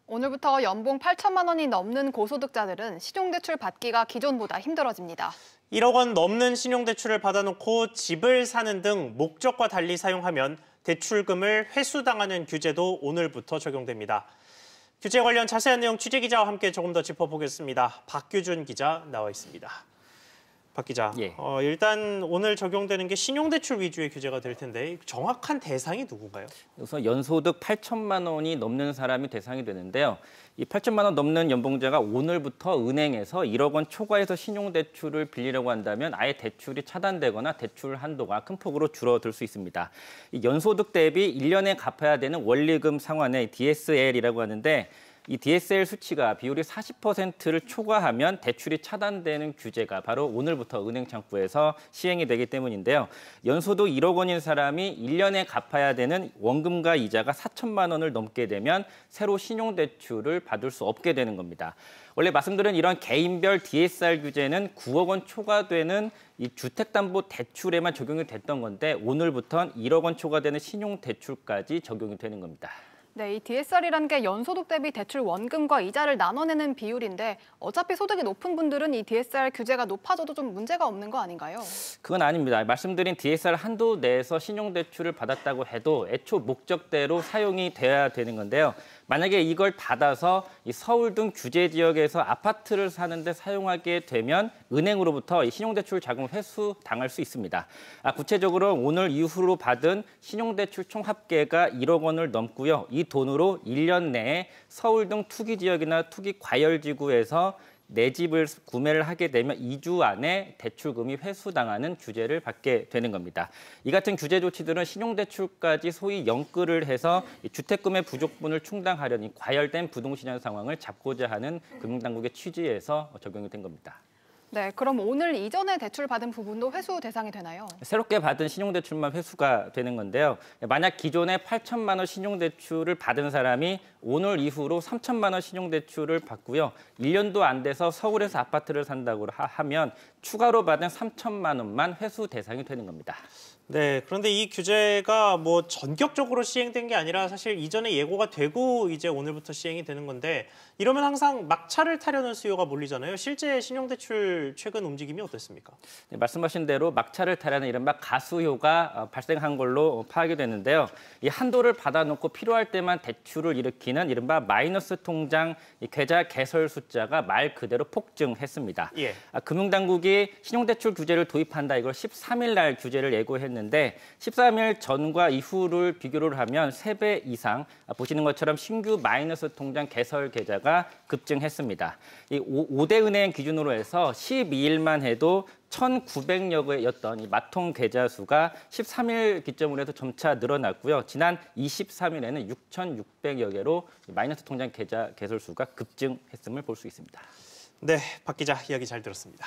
오늘부터 연봉 8천만 원이 넘는 고소득자들은 신용대출 받기가 기존보다 힘들어집니다. 1억 원 넘는 신용대출을 받아놓고 집을 사는 등 목적과 달리 사용하면 대출금을 회수당하는 규제도 오늘부터 적용됩니다. 규제 관련 자세한 내용 취재기자와 함께 조금 더 짚어보겠습니다. 박규준 기자 나와 있습니다. 박 기자, 예. 일단 오늘 적용되는 게 신용대출 위주의 규제가 될 텐데 정확한 대상이 누군가요? 우선 연소득 8천만 원이 넘는 사람이 대상이 되는데요. 이 8천만 원 넘는 연봉자가 오늘부터 은행에서 1억 원 초과해서 신용대출을 빌리려고 한다면 아예 대출이 차단되거나 대출 한도가 큰 폭으로 줄어들 수 있습니다. 이 연소득 대비 1년에 갚아야 되는 원리금 상환의 DSL이라고 하는데 이 DSL 수치가 비율이 40%를 초과하면 대출이 차단되는 규제가 바로 오늘부터 은행 창구에서 시행이 되기 때문인데요. 연소득 1억 원인 사람이 1년에 갚아야 되는 원금과 이자가 4천만 원을 넘게 되면 새로 신용대출을 받을 수 없게 되는 겁니다. 원래 말씀드린 이런 개인별 DSR 규제는 9억 원 초과되는 이 주택담보대출에만 적용이 됐던 건데 오늘부터는 1억 원 초과되는 신용대출까지 적용이 되는 겁니다. 네, 이 DSR이라는 게 연소득 대비 대출 원금과 이자를 나눠내는 비율인데 어차피 소득이 높은 분들은 이 DSR 규제가 높아져도 좀 문제가 없는 거 아닌가요? 그건 아닙니다. 말씀드린 DSR 한도 내에서 신용대출을 받았다고 해도 애초 목적대로 사용이 돼야 되는 건데요. 만약에 이걸 받아서 이 서울 등 규제 지역에서 아파트를 사는데 사용하게 되면 은행으로부터 이 신용대출 자금 회수 당할 수 있습니다. 구체적으로 오늘 이후로 받은 신용대출 총 합계가 1억 원을 넘고요. 이 돈으로 1년 내에 서울 등 투기 지역이나 투기 과열지구에서 내 집을 구매를 하게 되면 2주 안에 대출금이 회수당하는 규제를 받게 되는 겁니다. 이 같은 규제 조치들은 신용대출까지 소위 연끌을 해서 주택금의 부족분을 충당하려는 과열된 부동시장 상황을 잡고자 하는 금융당국의 취지에서 적용이 된 겁니다. 네, 그럼 오늘 이전에 대출 받은 부분도 회수 대상이 되나요? 새롭게 받은 신용대출만 회수가 되는 건데요. 만약 기존에 8천만 원 신용대출을 받은 사람이 오늘 이후로 3천만 원 신용대출을 받고요. 1년도 안 돼서 서울에서 아파트를 산다고 하면 추가로 받은 3천만 원만 회수 대상이 되는 겁니다. 네, 그런데 이 규제가 뭐 전격적으로 시행된 게 아니라 사실 이전에 예고가 되고 이제 오늘부터 시행이 되는 건데 이러면 항상 막차를 타려는 수요가 몰리잖아요. 실제 신용대출 최근 움직임이 어떻습니까? 네, 말씀하신 대로 막차를 타려는 이른바 가수효가 발생한 걸로 파악이 됐는데요. 이 한도를 받아놓고 필요할 때만 대출을 일으키는 이른바 마이너스 통장 계좌 개설 숫자가 말 그대로 폭증했습니다. 예. 금융당국이 신용대출 규제를 도입한다 이걸 13일 날 규제를 예고했는데 13일 전과 이후를 비교를 하면 3배 이상 보시는 것처럼 신규 마이너스 통장 개설 계좌가 급증했습니다. 이 5대 은행 기준으로 해서 12일만 해도 1,900여 개였던 이 마통 계좌 수가 13일 기점으로 해서 점차 늘어났고요. 지난 23일에는 6,600여 개로 마이너스 통장 계좌 개설 수가 급증했음을 볼 수 있습니다. 네, 박 기자 이야기 잘 들었습니다.